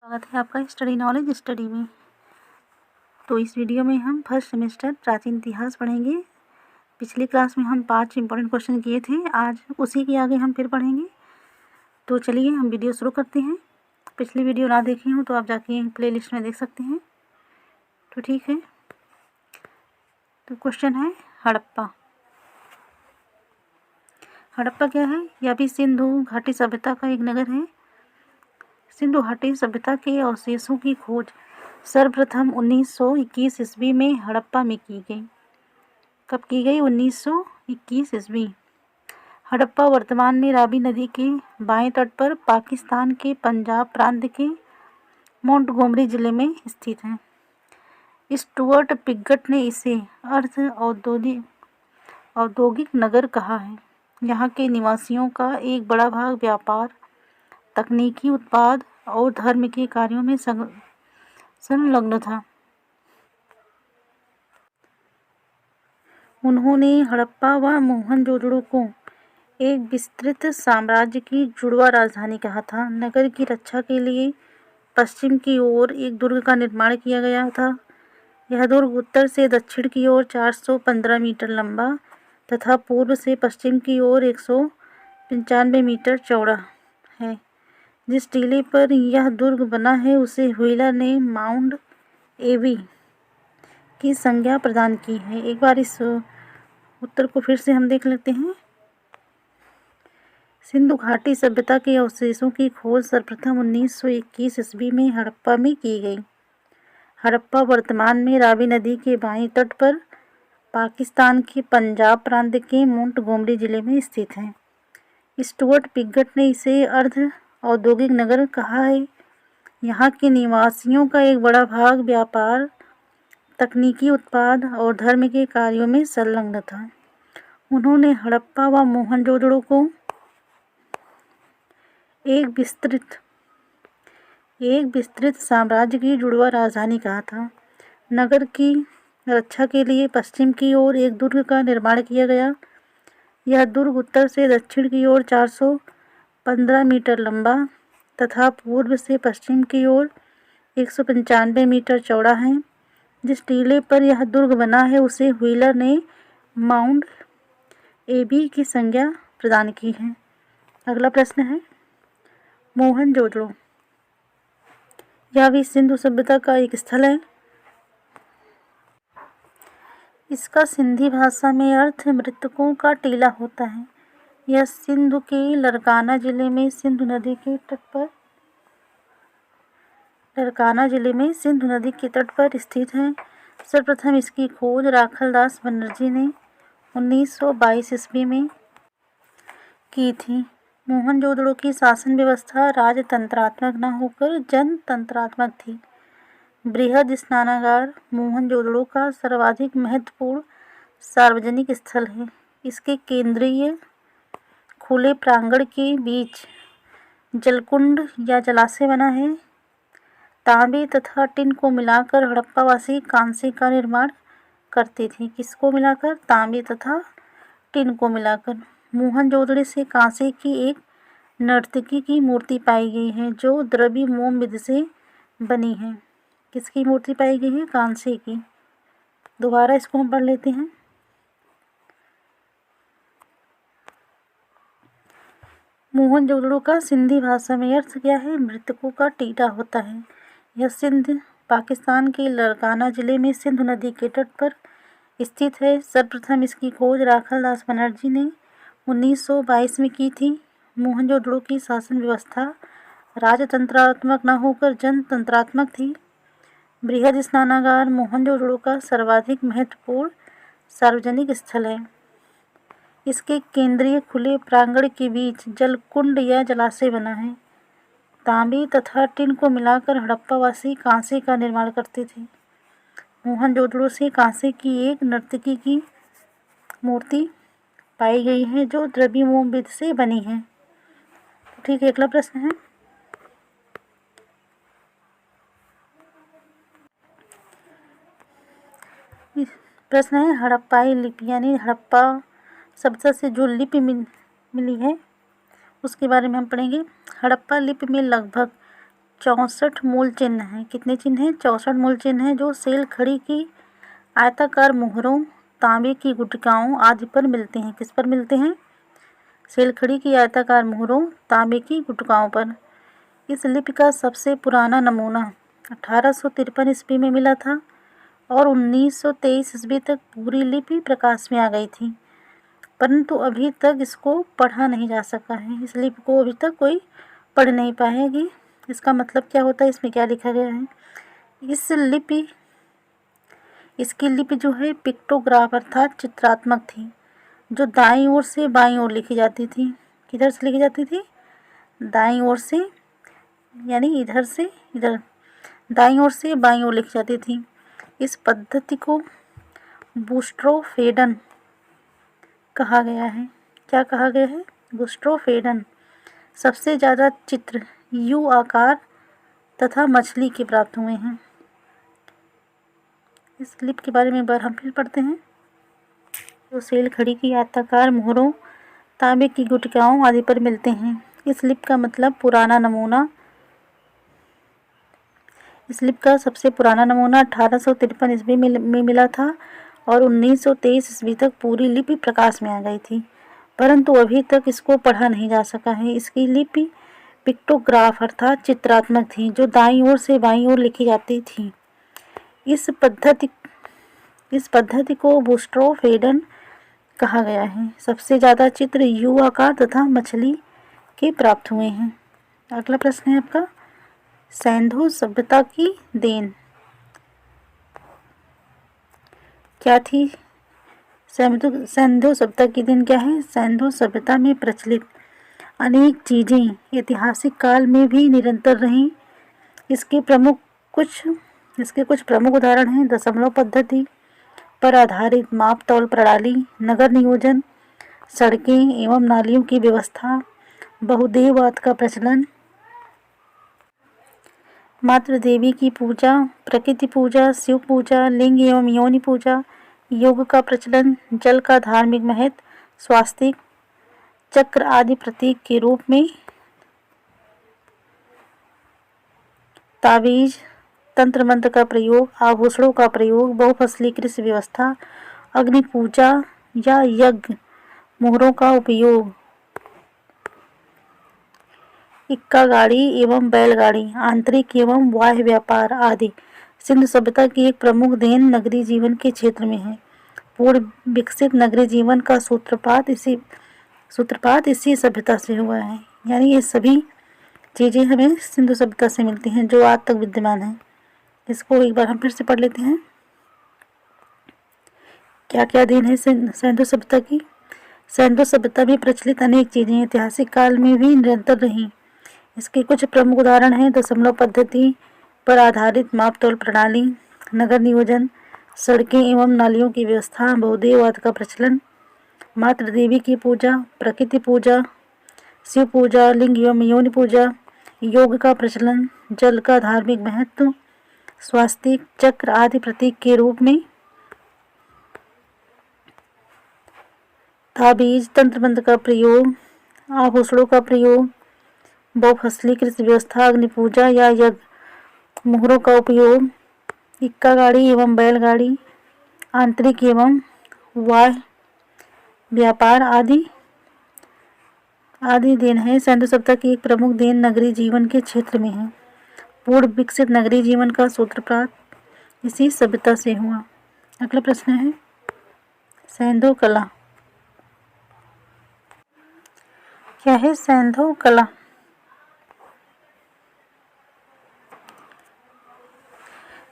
स्वागत है आपका स्टडी नॉलेज स्टडी में। तो इस वीडियो में हम फर्स्ट सेमेस्टर प्राचीन इतिहास पढ़ेंगे। पिछली क्लास में हम 5 इंपॉर्टेंट क्वेश्चन किए थे, आज उसी के आगे हम फिर पढ़ेंगे। तो चलिए हम वीडियो शुरू करते हैं। पिछली वीडियो ना देखी हो तो आप जाके प्लेलिस्ट में देख सकते हैं। तो ठीक है, तो क्वेश्चन है हड़प्पा। हड़प्पा क्या है? यह भी सिंधु घाटी सभ्यता का एक नगर है। सिंधु घाटी सभ्यता के अवशेषों की खोज सर्वप्रथम 1921 ईस्वी में हड़प्पा में की गई। कब की गई? 1921 ईस्वी। हड़प्पा वर्तमान में रावी नदी के बाएं तट पर पाकिस्तान के पंजाब प्रांत के मोंटगोमरी जिले में स्थित है। स्टुअर्ट पिगट ने इसे अर्ध औद्योगिक नगर कहा है। यहाँ के निवासियों का एक बड़ा भाग व्यापार, तकनीकी उत्पाद और धर्म के कार्यों में संलग्न था। उन्होंने हड़प्पा व मोहनजोदड़ो को एक विस्तृत साम्राज्य की जुड़वा राजधानी कहा था। नगर की रक्षा के लिए पश्चिम की ओर एक दुर्ग का निर्माण किया गया था। यह दुर्ग उत्तर से दक्षिण की ओर 415 मीटर लंबा तथा पूर्व से पश्चिम की ओर 195 मीटर चौड़ा है। जिस टीले पर यह दुर्ग बना है उसे व्हीलर ने माउंट एबी की संज्ञा प्रदान की है। एक बार इस उत्तर को फिर से हम देख लेते हैं। सिंधु घाटी सभ्यता के अवशेषों की खोज सर्वप्रथम 1921 ईस्वी में हड़प्पा में की गई। हड़प्पा वर्तमान में रावी नदी के बाएं तट पर पाकिस्तान के पंजाब प्रांत के मोंटगोमरी जिले में स्थित है। स्टुअर्ट पिगट ने इसे अर्ध औद्योगिक नगर कहा है। यहाँ के निवासियों का एक बड़ा भाग व्यापार, तकनीकी उत्पाद और धर्म के कार्यों में संलग्न था। उन्होंने हड़प्पा व मोहनजोदड़ो को एक विस्तृत साम्राज्य की जुड़वा राजधानी कहा था। नगर की रक्षा के लिए पश्चिम की ओर एक दुर्ग का निर्माण किया गया। यह दुर्ग उत्तर से दक्षिण की ओर 415 मीटर लंबा तथा पूर्व से पश्चिम की ओर 195 मीटर चौड़ा है। जिस टीले पर यह दुर्ग बना है उसे व्हीलर ने माउंट एबी की संज्ञा प्रदान की है। अगला प्रश्न है मोहनजोदड़ो। यह भी सिंधु सभ्यता का एक स्थल है। इसका सिंधी भाषा में अर्थ मृतकों का टीला होता है। यह सिंधु के लरकाना जिले में सिंधु नदी के तट पर स्थित है। सर्वप्रथम इसकी खोज राखलदास बनर्जी ने 1922 ईस्वी में की थी। मोहनजोदड़ो की शासन व्यवस्था राजतंत्रात्मक न होकर जनतंत्रात्मक थी। बृहद स्नानागार मोहनजोदड़ो का सर्वाधिक महत्वपूर्ण सार्वजनिक स्थल है। इसके केंद्रीय खुले प्रांगण के बीच जलकुंड या जलाशय बना है। तांबे तथा टिन को मिलाकर हड़प्पावासी कांसे का निर्माण करते थे। किसको मिलाकर? तांबे तथा टिन को मिलाकर। मोहनजोदड़ो से कांसे की एक नर्तकी की मूर्ति पाई गई है जो द्रव्य मोम विधि से बनी है। किसकी मूर्ति पाई गई है? कांसे की। दोबारा इसको हम पढ़ लेते हैं। मोहनजोदड़ो का सिंधी भाषा में अर्थ क्या है? मृतकों का टीला होता है। यह सिंध पाकिस्तान के लरकाना जिले में सिंधु नदी के तट पर स्थित है। सर्वप्रथम इसकी खोज राखलदास बनर्जी ने 1922 में की थी। मोहनजोदड़ो की शासन व्यवस्था राजतंत्रात्मक न होकर जनतंत्रात्मक थी। बृहद स्नानागार मोहनजोदड़ो का सर्वाधिक महत्वपूर्ण सार्वजनिक स्थल है। इसके केंद्रीय खुले प्रांगण के बीच जलकुंड या जलाशय बना है। तांबे तथा टिन को मिलाकर हड़प्पावासी कांसे का निर्माण करते थे। मोहनजोदड़ो से कांसे की एक नर्तकी की मूर्ति पाई गई है जो द्रव्य मोम विधि से बनी है। ठीक है, अगला प्रश्न है हड़प्पाई लिपि यानी हड़प्पा सभ्यता से जो लिपि मिली है उसके बारे में हम पढ़ेंगे। हड़प्पा लिपि में लगभग 64 मूल चिन्ह हैं। कितने चिन्ह हैं? 64 मूल चिन्ह हैं जो सेल खड़ी की आयताकार मोहरों, तांबे की गुटिकाओं आदि पर मिलते हैं। किस पर मिलते हैं? सेल खड़ी की आयताकार मोहरों, तांबे की गुटिकाओं पर। इस लिपि का सबसे पुराना नमूना 1853 ईस्वी में मिला था और 1923 ईस्वी तक पूरी लिपि प्रकाश में आ गई थी, परंतु अभी तक इसको पढ़ा नहीं जा सका है। इस लिपि को अभी तक कोई पढ़ नहीं पाएगी। इसका मतलब क्या होता है? इसमें क्या लिखा गया है? इसकी लिपि जो है पिक्टोग्राफ अर्थात चित्रात्मक थी, जो दाईं ओर से बाईं ओर लिखी जाती थी। किधर से लिखी जाती थी? दाईं ओर से, यानी इधर से इधर, दाईं ओर से बाईं ओर लिखी जाती थी। इस पद्धति को बूस्ट्रोफेडन कहा गया है। क्या कहा गया है? बूस्ट्रोफेडन। सबसे ज़्यादा चित्र यू आकार तथा मछली के प्राप्त हुए हैं। इस लिपि के बारे में एक बार हम फिर पढ़ते हैं। जो सेल खड़ी की आयताकार मोहरों, तांबे की गुटिकाओं आदि पर मिलते हैं। इस लिपि का मतलब पुराना नमूना, इस लिपि का सबसे पुराना नमूना 1853 ईस्वी में मिला था और 1923 ईस्वी तक पूरी लिपि प्रकाश में आ गई थी, परंतु अभी तक इसको पढ़ा नहीं जा सका है। इसकी लिपि पिक्टोग्राफ अर्थात चित्रात्मक थी, जो दाईं ओर से बाईं ओर लिखी जाती थी। इस पद्धति को बूस्ट्रोफेडन कहा गया है। सबसे ज़्यादा चित्र यू आकार तथा मछली के प्राप्त हुए हैं। अगला प्रश्न है आपका, सैंधो सभ्यता की देन क्या थी? सैंधो सभ्यता की देन क्या है? सैंधो सभ्यता में प्रचलित अनेक चीज़ें ऐतिहासिक काल में भी निरंतर रहीं। इसके कुछ प्रमुख उदाहरण हैं: दशमलव पद्धति पर आधारित माप तौल प्रणाली, नगर नियोजन, सड़कें एवं नालियों की व्यवस्था, बहुदेववाद का प्रचलन, मातृ देवी की पूजा, प्रकृति पूजा, शिव पूजा, लिंग एवं योनि पूजा, योग का प्रचलन, जल का धार्मिक महत्व, स्वास्तिक, चक्र आदि प्रतीक के रूप में, ताबीज, तंत्र मंत्र का प्रयोग, आभूषणों का प्रयोग, बहुफसली कृषि व्यवस्था, अग्नि पूजा या यज्ञ, मोहरों का उपयोग, इक्का गाड़ी एवं बैलगाड़ी, आंतरिक एवं बाह्य व्यापार आदि। सिंधु सभ्यता की एक प्रमुख देन नगरीय जीवन के क्षेत्र में है। पूर्ण विकसित नगरीय जीवन का सूत्रपात इसी सभ्यता से हुआ है। यानी ये सभी चीज़ें हमें सिंधु सभ्यता से मिलती हैं जो आज तक विद्यमान है। इसको एक बार हम फिर से पढ़ लेते हैं। क्या क्या देन है सैंधो सभ्यता की? सैंधो सभ्यता में प्रचलित अनेक चीज़ें ऐतिहासिक काल में भी निरंतर रहीं। इसके कुछ प्रमुख उदाहरण हैं: दशमलव पद्धति पर आधारित माप तौल प्रणाली, नगर नियोजन, सड़कें एवं नालियों की व्यवस्था, बहुदेववाद का प्रचलन, मातृ देवी की पूजा, प्रकृति पूजा, शिव पूजा, लिंग एवं योनि पूजा, योग का प्रचलन, जल का धार्मिक महत्व, स्वास्तिक, चक्र आदि प्रतीक के रूप में, ताबीज, तंत्र मंत्र का प्रयोग, आभूषणों का प्रयोग, बहुफसली कृषि व्यवस्था, अग्नि पूजा या यज्ञ, मोहरों का उपयोग, इक्का गाड़ी एवं बैलगाड़ी, आंतरिक एवं बाह्य व्यापार आदि देन है। सैंधो सभ्यता की एक प्रमुख देन नगरीय जीवन के क्षेत्र में है। पूर्ण विकसित नगरीय जीवन का सूत्रपात इसी सभ्यता से हुआ। अगला प्रश्न है, सैंधो कला क्या है? सैंधो कला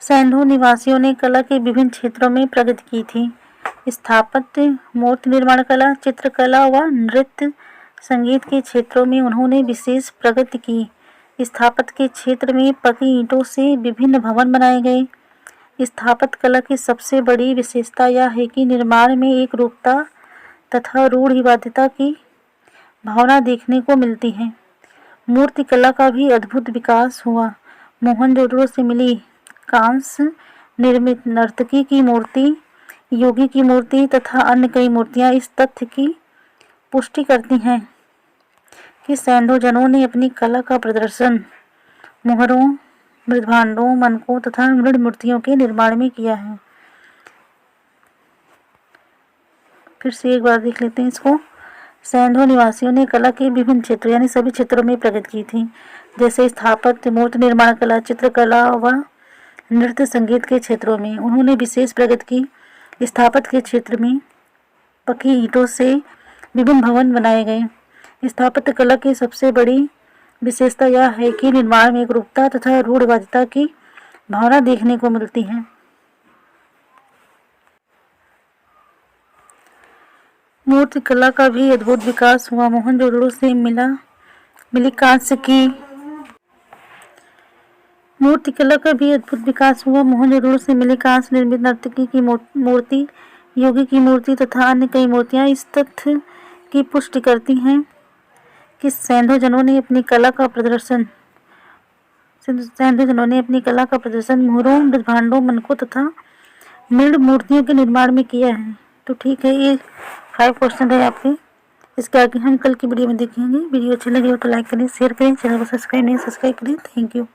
सैंधो निवासियों ने कला के विभिन्न क्षेत्रों में प्रगति की थी। स्थापत्य, मूर्ति निर्माण कला, चित्रकला व नृत्य संगीत के क्षेत्रों में उन्होंने विशेष प्रगति की। स्थापत्य के क्षेत्र में पकी ईंटों से विभिन्न भवन बनाए गए। स्थापत्य कला की सबसे बड़ी विशेषता यह है कि निर्माण में एक रूपता तथा रूढ़िवादिता की भावना देखने को मिलती है। मूर्ति कला का भी अद्भुत विकास हुआ। मोहनजोदड़ो से मिली कांस्य निर्मित नर्तकी की मूर्ति, योगी की मूर्ति तथा अन्य कई मूर्तियां इस तथ्य की पुष्टि करती हैं कि सैंधो जनों ने अपनी कला का प्रदर्शन मोहरों, मृदभांडों, मनकों तथा मृद मूर्तियों के निर्माण में किया है। फिर से एक बार देख लेते हैं इसको। सैंधव निवासियों ने कला के विभिन्न क्षेत्रों यानी सभी क्षेत्रों में प्रगति की थी, जैसे स्थापत्य, मूर्ति निर्माण कला, चित्रकला व नृत्य संगीत के क्षेत्रों में। उन्होंने विशेष प्रगति की स्थापत्य के क्षेत्र में। पक्की ईंटों से विभिन्न भवन बनाए गए। स्थापत्य कला की सबसे बड़ी विशेषता यह है कि निर्माण में एकरूपता तथा रूढ़िवादिता की भावना देखने को मिलती है। मूर्ति कला का भी अद्भुत विकास हुआ। मोहनजोदड़ो से मिली कांस्य की मूर्ति कला का भी अद्भुत विकास हुआ। मोहनजोदड़ो से मिली कांस्य निर्मित नर्तकी की मूर्ति, योगी की मूर्ति तथा अन्य कई मूर्तियां इस तथ्य की पुष्टि करती हैं कि सैंधव जनों ने अपनी कला का प्रदर्शन मोहरों, मृदभांडों, मनकों तथा मृद मूर्तियों के निर्माण में किया है। तो ठीक है, ये 5 क्वेश्चन है आपके। इसके आगे हम कल की वीडियो में देखेंगे। वीडियो अच्छी लगी हो तो लाइक करें, शेयर करें, चैनल को सब्सक्राइब करें। Thank you.